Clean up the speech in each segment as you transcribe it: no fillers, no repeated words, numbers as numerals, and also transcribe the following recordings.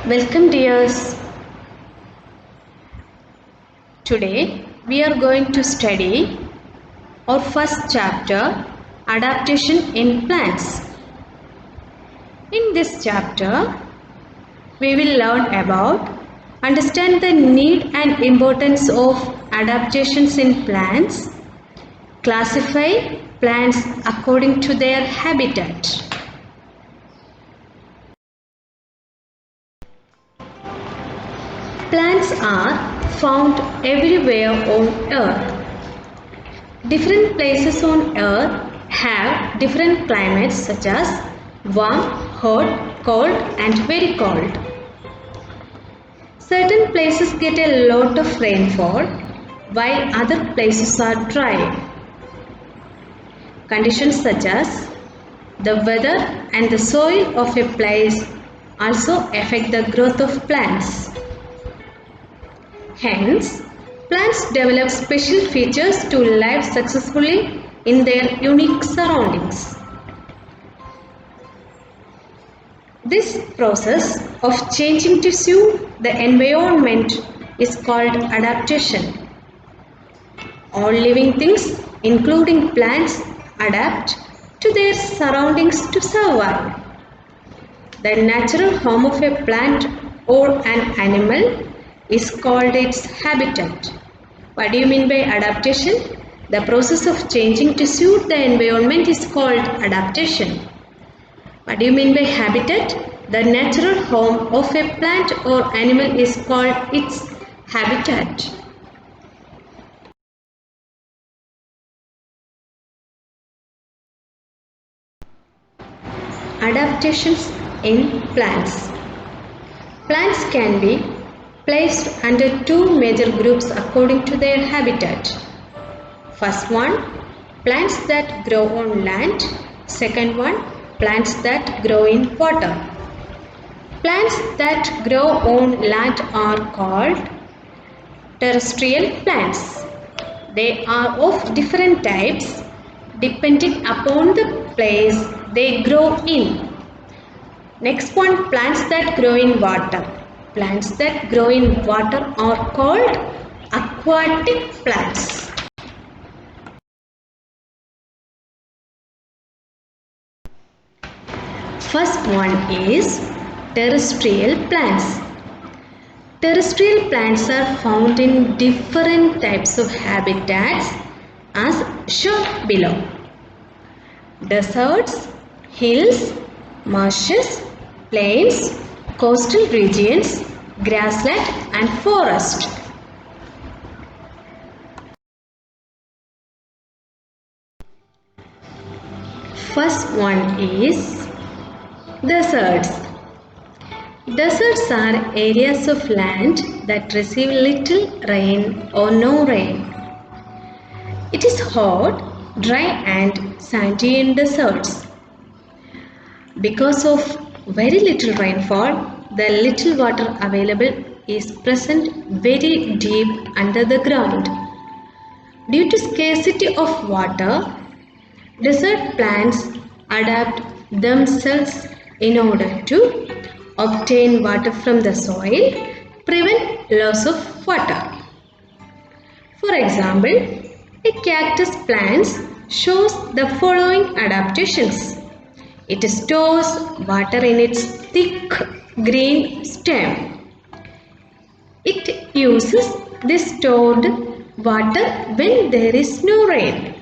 Welcome dears. Today we are going to study our first chapter, Adaptation in Plants. In this chapter we will learn about understand the need and importance of adaptations in plants, classify plants according to their habitat. Plants are found everywhere on earth. Different places on earth have different climates such as warm, hot, cold and very cold. Certain places get a lot of rainfall while other places are dry. Conditions such as the weather and the soil of a place also affect the growth of plants. Hence, plants develop special features to live successfully in their unique surroundings. This process of changing to suit the environment is called adaptation. All living things, including plants, adapt to their surroundings to survive. The natural home of a plant or an animal is called its habitat. What do you mean by adaptation? The process of changing to suit the environment is called adaptation. What do you mean by habitat? The natural home of a plant or animal is called its habitat. Adaptations in plants. Plants can be placed under two major groups according to their habitat. First one, plants that grow on land. Second one, plants that grow in water. Plants that grow on land are called terrestrial plants. They are of different types depending upon the place they grow in. Next one, plants that grow in water. Plants that grow in water are called aquatic plants. First one is terrestrial plants. Terrestrial plants are found in different types of habitats as shown below. Deserts, hills, marshes, plains, coastal regions, grassland and forest. First one is deserts. Deserts are areas of land that receive little rain or no rain. It is hot, dry and sandy in deserts. Because of very little rainfall, the little water available is present very deep under the ground. Due to scarcity of water, desert plants adapt themselves in order to obtain water from the soil, prevent loss of water. For example, a cactus plant shows the following adaptations. It stores water in its thick green stem. It uses this stored water when there is no rain.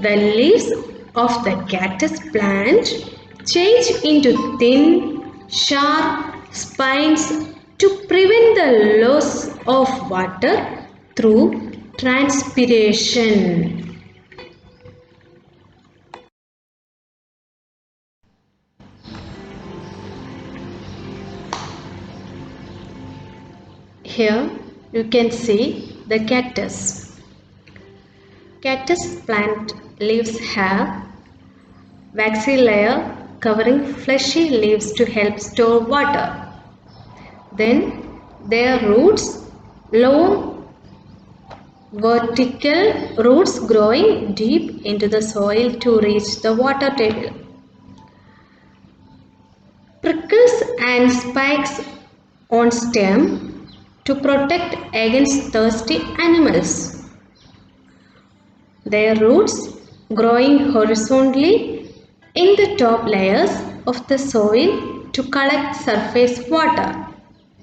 The leaves of the cactus plant change into thin, sharp spines to prevent the loss of water through transpiration. Here you can see the cactus. Cactus plant leaves have waxy layer covering fleshy leaves to help store water. Then their roots, long vertical roots growing deep into the soil to reach the water table. Prickles and spikes on stem to protect against thirsty animals. Their roots growing horizontally in the top layers of the soil to collect surface water.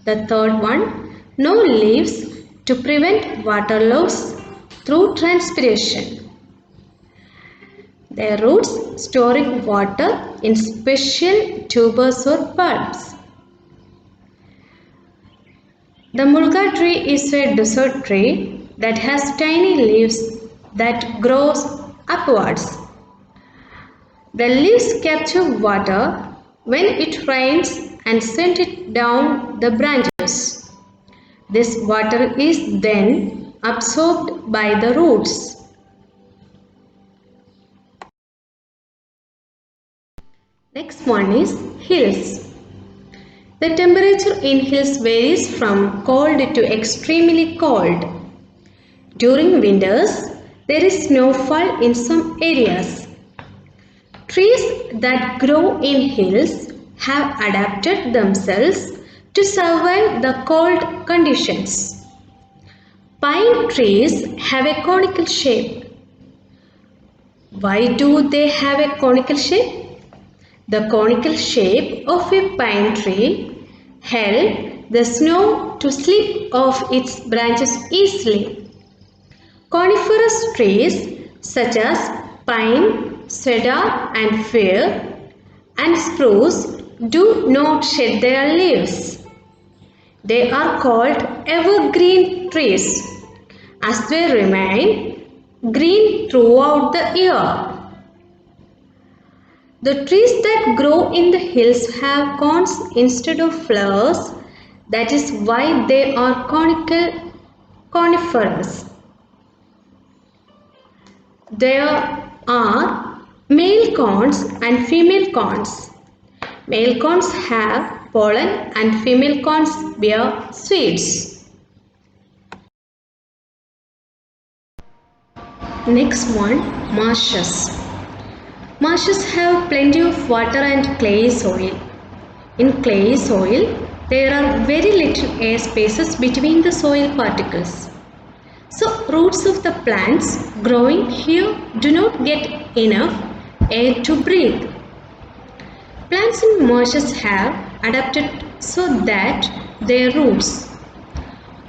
The third one, no leaves to prevent water loss through transpiration. Their roots storing water in special tubers or bulbs. The mulga tree is a desert tree that has tiny leaves that grows upwards. The leaves capture water when it rains and send it down the branches. This water is then absorbed by the roots. Next one is hills. The temperature in hills varies from cold to extremely cold. During winters, there is snowfall in some areas. Trees that grow in hills have adapted themselves to survive the cold conditions. Pine trees have a conical shape. Why do they have a conical shape? The conical shape of a pine tree helps the snow to slip off its branches easily. Coniferous trees such as pine, cedar and fir and spruce do not shed their leaves. They are called evergreen trees as they remain green throughout the year. The trees that grow in the hills have cones instead of flowers. That is why they are coniferous. There are male cones and female cones. Male cones have pollen and female cones bear seeds. Next one, marshes. Marshes have plenty of water and clay soil. In clay soil, there are very little air spaces between the soil particles. So, roots of the plants growing here do not get enough air to breathe. Plants in marshes have adapted so that their roots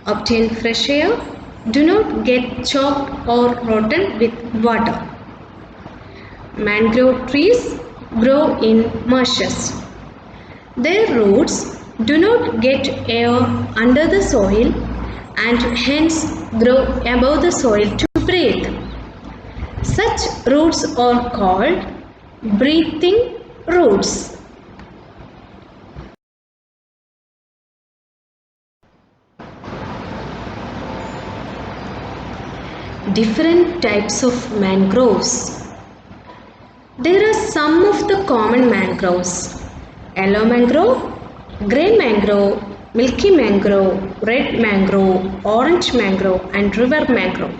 obtain fresh air, do not get choked or rotten with water. Mangrove trees grow in marshes. Their roots do not get air under the soil and hence grow above the soil to breathe. Such roots are called breathing roots. Different types of mangroves. There are some of the common mangroves: yellow mangrove, grey mangrove, milky mangrove, red mangrove, orange mangrove and river mangrove.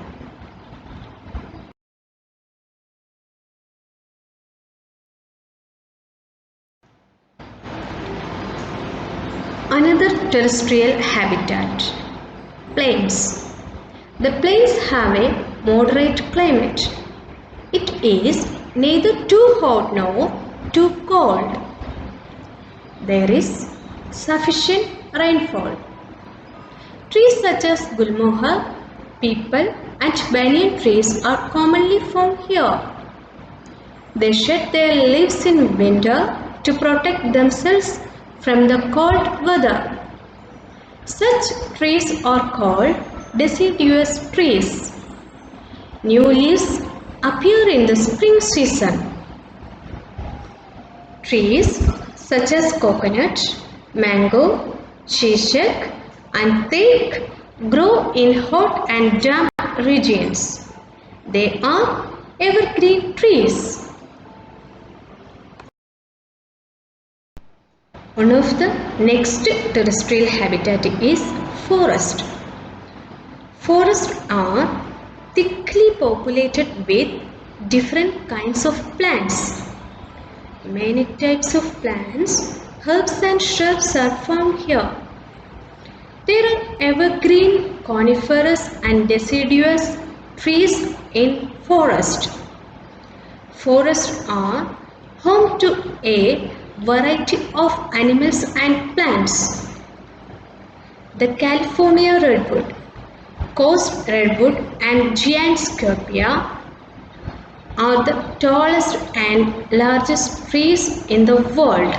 Another terrestrial habitat, plains. The plains have a moderate climate. It is neither too hot nor too cold. There is sufficient rainfall. Trees such as gulmohar, peepal and banyan trees are commonly found here. They shed their leaves in winter to protect themselves from the cold weather. Such trees are called deciduous trees. New leaves appear in the spring season. Trees such as coconut, mango, shishak and teak grow in hot and damp regions. They are evergreen trees. One of the next terrestrial habitat is forest. Forests are thickly populated with different kinds of plants. Many types of plants, herbs and shrubs are found here. There are evergreen, coniferous and deciduous trees in forest. Forests are home to a variety of animals and plants. The California redwood, coast redwood and giant scotia are the tallest and largest trees in the world.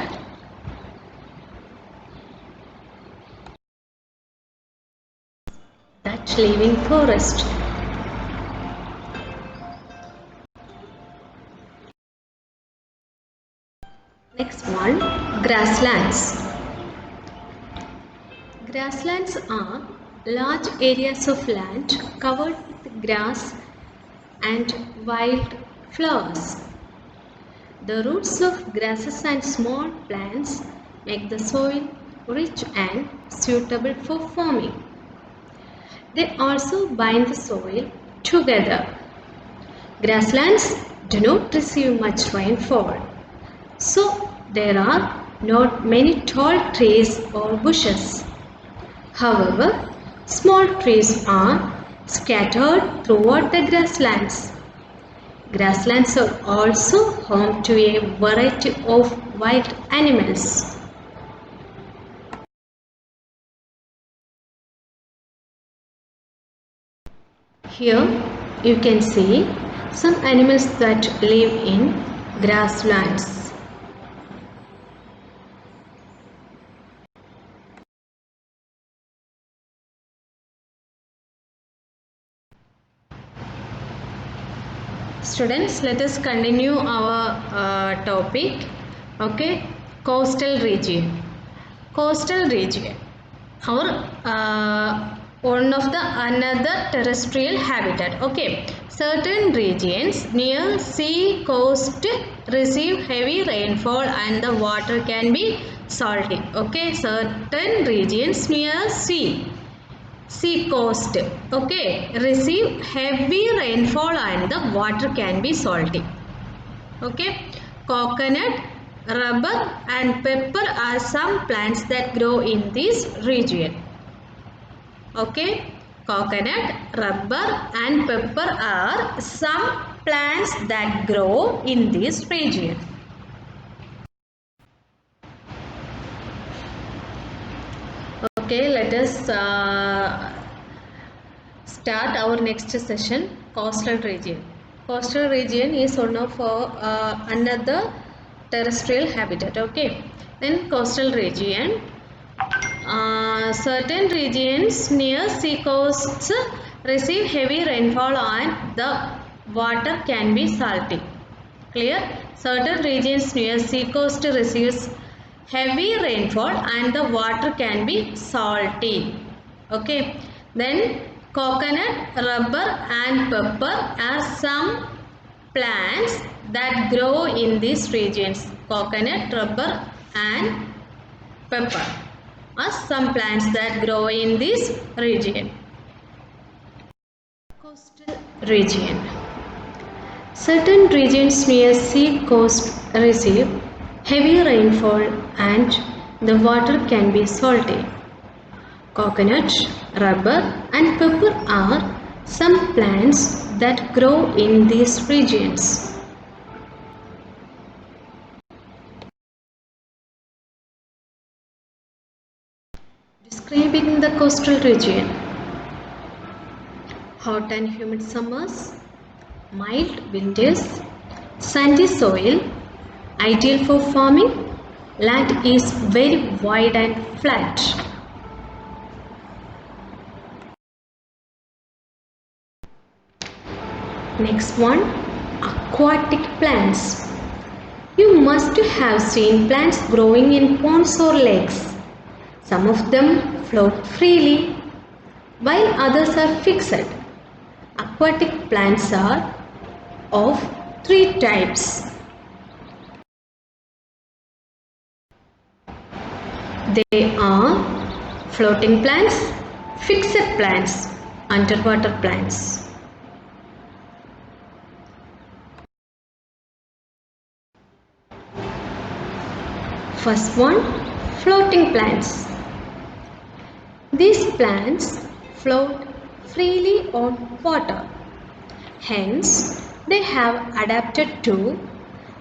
Dutch living forest. Next one, grasslands. Grasslands are large areas of land covered with grass and wild flowers. The roots of grasses and small plants make the soil rich and suitable for farming. They also bind the soil together. Grasslands do not receive much rainfall, so there are not many tall trees or bushes. However, small trees are scattered throughout the grasslands. Grasslands are also home to a variety of wild animals. Here you can see some animals that live in grasslands. Students, let us continue our topic. Okay, coastal region. Coastal region, one of the another terrestrial habitat. Okay, certain regions near sea coast receive heavy rainfall and the water can be salty. Okay, certain regions near sea coast, okay, receive heavy rainfall and the water can be salty. Okay, coconut, rubber and pepper are some plants that grow in this region. Okay, coconut, rubber and pepper are some plants that grow in this region. Okay, let us start our next session, coastal region. Coastal region is one of another terrestrial habitat. Okay, then coastal region. Certain regions near sea coasts receive heavy rainfall and the water can be salty. Clear? Certain regions near sea coast receives heavy rainfall and the water can be salty. Okay. Then coconut, rubber and pepper are some plants that grow in these regions. Coconut, rubber and pepper are some plants that grow in this region. Coastal region. Certain regions near sea coast receive heavy rainfall and the water can be salty. Coconut, rubber and pepper are some plants that grow in these regions. Describing the coastal region. Hot and humid summers, mild winters, sandy soil, ideal for farming, land is very wide and flat. Next one, aquatic plants. You must have seen plants growing in ponds or lakes. Some of them float freely, while others are fixed. Aquatic plants are of three types. They are floating plants, fixed plants, underwater plants. First one, floating plants. These plants float freely on water. Hence, they have adapted to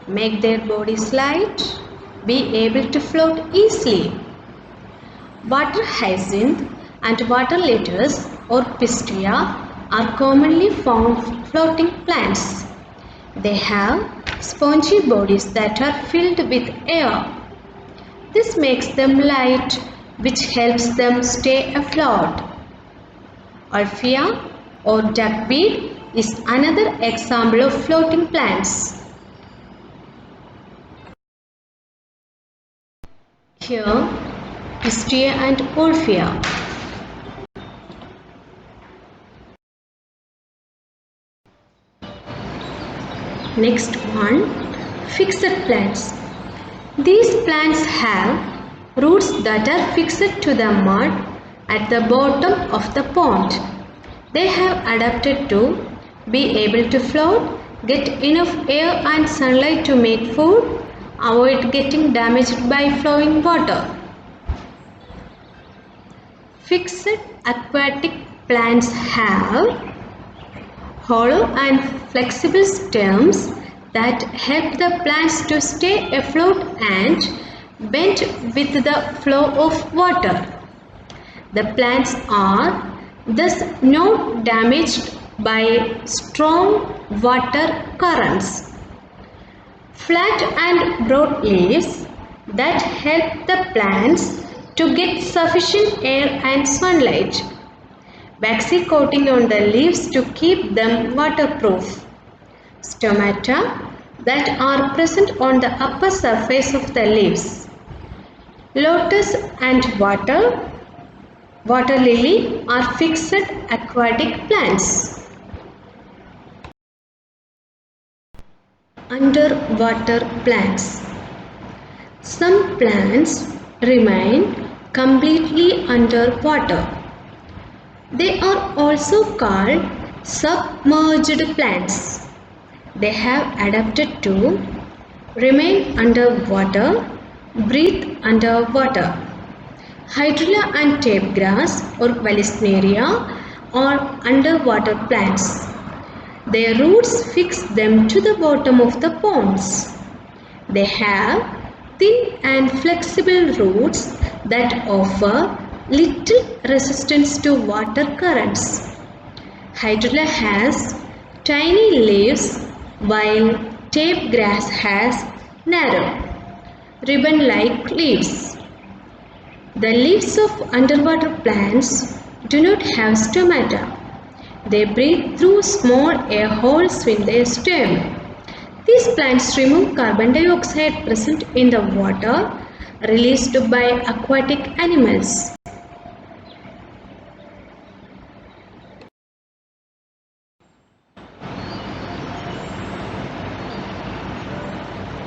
make their bodies light, be able to float easily. Water hyacinth and water lettuce or pistia are commonly found floating plants. They have spongy bodies that are filled with air. This makes them light, which helps them stay afloat. Olphia or duckweed is another example of floating plants. Here, Pistia and Olphia. Next one, fixed plants. These plants have roots that are fixed to the mud at the bottom of the pond. They have adapted to be able to float, get enough air and sunlight to make food, avoid getting damaged by flowing water. Fixed aquatic plants have hollow and flexible stems that help the plants to stay afloat and bend with the flow of water. The plants are thus not damaged by strong water currents. Flat and broad leaves that help the plants to get sufficient air and sunlight. Waxy coating on the leaves to keep them waterproof. Stomata that are present on the upper surface of the leaves. Lotus and water lily are fixed aquatic plants. Underwater plants. Some plants remain completely underwater. They are also called submerged plants. They have adapted to remain underwater, breathe underwater. Hydrilla and tape grass or Vallisneria are underwater plants. Their roots fix them to the bottom of the ponds. They have thin and flexible roots that offer little resistance to water currents. Hydrilla has tiny leaves while tape grass has narrow, ribbon-like leaves. The leaves of underwater plants do not have stomata. They breathe through small air holes in their stem. These plants remove carbon dioxide present in the water released by aquatic animals.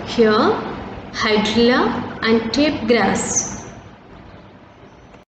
Here, hydrilla and tape grass.